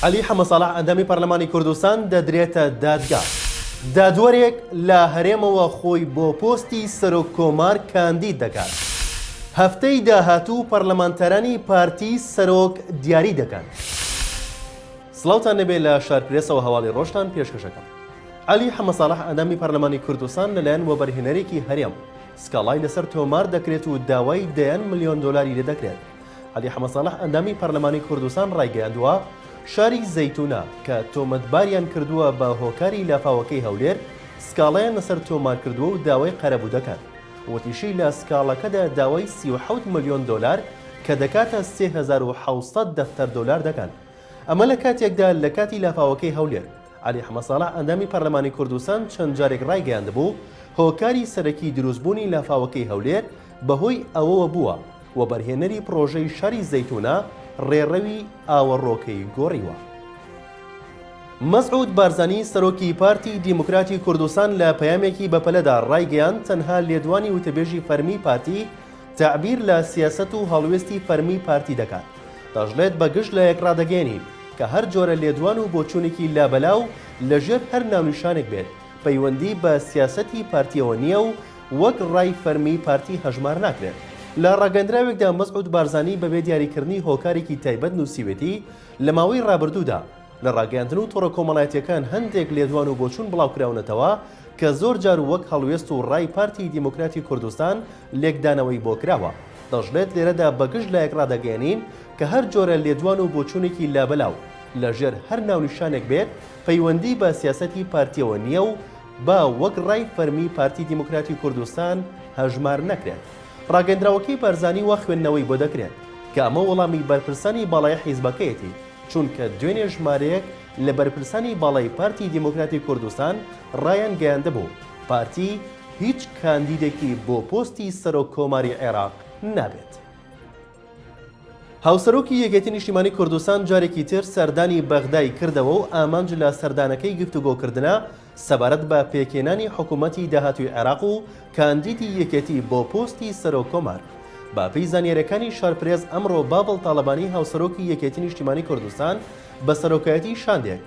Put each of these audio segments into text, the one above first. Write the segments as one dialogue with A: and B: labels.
A: علی حەمەساڵح ئەندامی پەرلەمانی کوردستان دەدرێتە دادگا. دادوەرێک لە هەرێمەوە خۆی بۆ پۆستی سەرۆک کۆمار کاندید دەکات. هەفتەی داهاتوو پەرلەمانتەرانی پارتی سەرۆک دیاری دەکەن. سڵاوتان نەبێت لە شارپرێسەوە هەواڵی ڕۆژتان پێشکەشەکەم. علی حەمەساڵح ئەندامی پەرلەمانی کوردستان لەلایەن وەبەرهێنەرێکی هەرێم سکاڵای لەسەر تۆمار دەکرێت و داوای $10 ملیۆن لێ دەکرێت. علی حەمەساڵح ئەندامی پەرلەمانی کوردستان ڕایگەیاندووە شاری زەیتونە کە تۆمەتباریان کردووە بە هۆکاری لافاوەکەی هەولێر سکاڵایان لەسەر تۆمار کردووە و داوای قەرەبوو دەکەن. وتیشی لە سکاڵەکەدا داوای $37 ملیۆن کە دەکاتە $3700 دەفتەر دەکەن. ئەمە لە کاتێکدا لە کاتی لافاوەکەی هەولێر علی حەمەساڵح ئەندامی پەرلەمانی کوردستان چەند جارێک ڕایگەیاندبوو هۆکاری سەرەکی دروستبوونی لافاوەکەی هەولێر بەهۆی ئەوەوە بووە وەبەرهێنەری پرۆژەی شاری زەیتونە ڕێڕەوی ئاوەڕۆکەی گۆڕیوە. مەسعود بارزانی سەرۆکی پارتی دیموکراتی کوردستان لە پەیامێکی بەپەلەدا ڕایگەیاند تەنها لێدوانی وتەبێژی فەرمی پارتی تعبیر لە سیاسەت و هەڵوێستی فەرمی پارتی دەکات. دەژڵێت بەگشت لە یەک ڕادەگەێنین کە هەر جۆرە لێدوان و بۆچوونێکی لابەلاو لەژێر هەر ناونیشانێک بێت پەیوەندی بە سیاسەتی پارتیەوە نییە و وەک ڕای فەرمی پارتی هەژمار ناکرێت. لە ڕاگەندراوێکدا مەسعود بارزانی بەبێ دیاریکردنی هۆکارێکی تایبەت نووسیوێتی لە ماوەی ڕابردوودا لە ڕاگەاندن و تۆڕە کۆمەڵایەتیەکان هەندێک لێدوان و بۆچوون بڵاوکراونەتەوە کە زۆر جار وەک هەڵوێست و ڕای پارتی دیموکراتی کوردستان لێکدانەوەی بۆ کراوە. دەژڵێت لێرەدا بەگشت لە یەک ڕادەگەێنین کە هەر جۆرە لێدوان و بۆچوونێکی لابەلاو لەژێر هەر ناونیشانێک بێت پەیوەندی بە سیاسەتی پارتیەوە نییە و با وەک ڕای فەرمی پارتی دیموکراتی کوردستان هەژمار نەکرێت. ڕاگەندراوەکەی بارزانی وا خوێندنەوەی بۆ دەکرێت کە ئەمە وەڵامی بەرپرسانی باڵای حیزبەکەیەتی چونکە دوێنێ ژمارەیەک لە بەرپرسانی باڵای پارتی دیموکراتی کوردستان ڕایان گەیاندەبوو پارتی هیچ کاندیدێکی بۆ پۆستی سەرۆک کۆماری عێراق نابێت. هاوسەرۆکی یەکێتی نیشتیمانی کوردستان جارێکی تر سەردانی بەغدای کردەوە و ئامانج لە سەردانەکەی گفتوگۆکردنە سەبارەت بە پێکێنانی حکوومەتی داهاتووی عێراق و کاندیدی یەکێتی بۆ پۆستی سەرۆک کۆمار. باپەی زانیاریەکانی شارپرێز ئەمڕۆ باڤڵ تاڵەبانی هاوسەرۆکی یەکێتی نیشتیمانی کوردستان بە سەرۆکایەتی شاندێک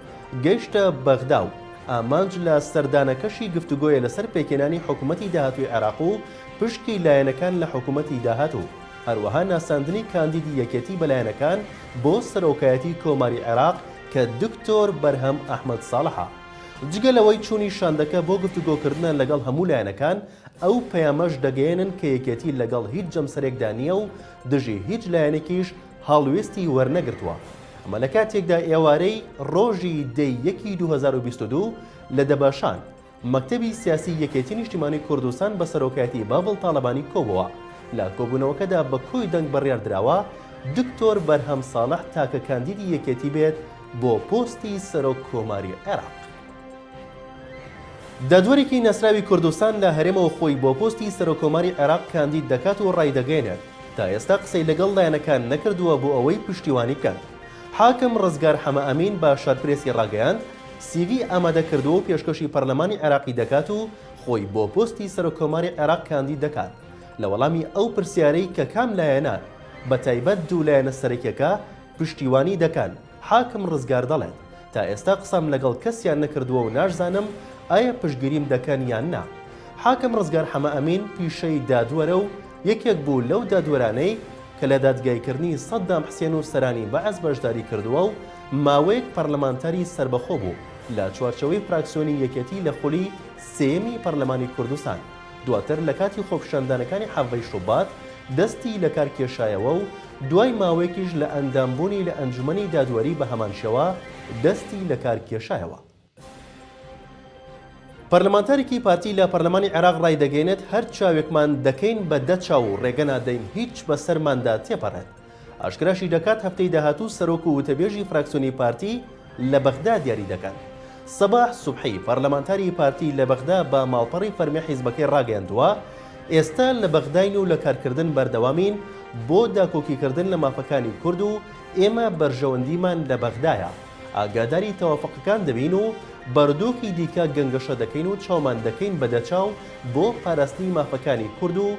A: گەیشتە بەغدا و ئامانج لە سەردانەکەشی گفتوگۆیە لەسەر پێکێنانی حکوومەتی داهاتووی عێراق و پشکی لایەنەکان لە حکوومەتی داهاتوو هەروەها ناساندنی کاندیدی یەکێتی بەلایەنەکان بۆ سەرۆکایەتی کۆماری عێراق کە دکتۆر بەرهەم ئەحمەد ساڵحە. جگەلەوەی چوونی شاندەکە بۆ گفتوگۆکردنە لەگەڵ هەموو لایەنەکان ئەو پەیامەش دەگەێنن کە یەکێتی لەگەڵ هیچ جەمسەرێکدا نییە و دژی هیچ لایەنێکیش هەڵوێستی وەرنەگرتووە. ئەمە لە کاتێکدا ئێوارەی ڕۆژی دەی 2022 لە دەباشان مەکتەبی سیاسی یەکێتی نیشتیمانی کوردستان بە سەرۆکایەتی باڤڵ تاڵەبانی کۆبووە. لە کۆبوونەوەکەدا بە کۆی دەنگ بڕیاردراوە دکتۆر بەرهەم ساڵح تاکە کاندیدی یەکێتی بێت بۆ پۆستی سەرۆک کۆماری عێراق. دادوەرێکی نەسراوی کوردستان لە هەرێمەوە خۆی بۆ پۆستی سەرۆک کۆماری عێراق کاندید دەکات و ڕایدەگەێنێت تا ئێستا قسەی لەگەڵ لایەنەکان نەکردووە بۆ ئەوەی پشتیوانی بکەن. حاکم ڕزگار حەمە ئەمین بە شارپرێسی ڕاگەیاند CV ئامادە کردووە و پێشکەشی پەرلەمانی عێراقی دەکات و خۆی بۆ پۆستی سەرۆک کۆماری عێراق کاندید دەکات. لە وەڵامی ئەو پرسیارەی کە کام لایەنان بە تایبەت دوو لایەنە سەرەکیەکە پشتیوانی دەکەن حاکم ڕزگار دەڵێت تا ئێستا قسەم لەگەڵ کەسیان نەکردووە و ناشزانم ئایا پشتگیریم دەکەن یان نا. حاکم ڕزگار حەمە ئەمین پیشەی دادوەرە و یەکێک بوو لەو دادوەرانەی کە لە دادگایکردنی سەدام حسێن و سەرانی بەعەز بەشداری کردووە و ماوەیەک پەرلەمانتاری سربەخۆ بوو لە چوارچەوەی فراکسیۆنی یەکێتی لە خولی سێمی پەرلەمانی کوردستان. دواتر لە کاتی خۆپیشاندانەکانی حەڤەی شوبات دەستی لە کار کێشایەوە و دوای ماوەیەکیش لە ئەندامبوونی لە ئەنجومەنی دادوەری بە هەمان شێوە دەستی لە کار کێشایەوە. پەرلەمانتارێکی پارتی لە پەرلەمانی عێراق ڕایدەگەێنێت هەر چاوێکمان دەکەین بە دەچاو و ڕێگە نادەین هیچ بەسەرماندا تێپەڕێت. ئاشکراشی دەکات هەفتەی داهاتوو سەرۆک و وتەبێژی فراکسیۆنی پارتی لە بەغدا دیاری دەکەن. سەباح سوبحی پەرلەمانتاری پارتی لە بەغدا بە ماڵپەڕی فەرمی حیزبەکەی ڕاگەیاندووە ئێستا لە بەغداین و لە کارکردن بەردەوامین بۆ داکۆکیکردن لە مافەکانی کورد و ئێمە بەرژەوەندیمان لە بەغدایە. ئاگاداری تەوافقەکان دەبین و بەردۆکی دیکە گەنگەشە دەکەین و چاومان دەکەین بە دەچاو بۆ پاراستنی مافەکانی کورد و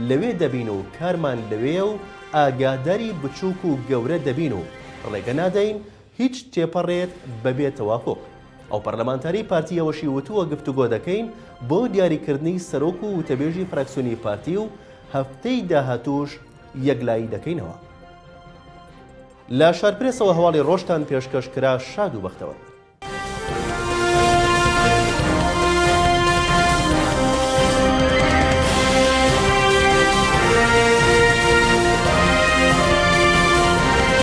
A: لەوێ دەبین و کارمان لەوێ و ئاگاداری بچووک و گەورە دەبین و ڕێگە نادەین هیچ تێپەڕێت بەبێت تەوافق. ئەو پەرلەمانتاری پارتیەوەشی وتووە گفتوگۆ دەکەین بۆ دیاریکردنی سەرۆک و وتەبێژی فراکسیۆنی پارتی و هەفتەی داهاتووش یەکلایی دەکەینەوە. لە شارپرێسەوە هەواڵی ڕۆژتان پێشکەشکرا شاد و بەختەوە.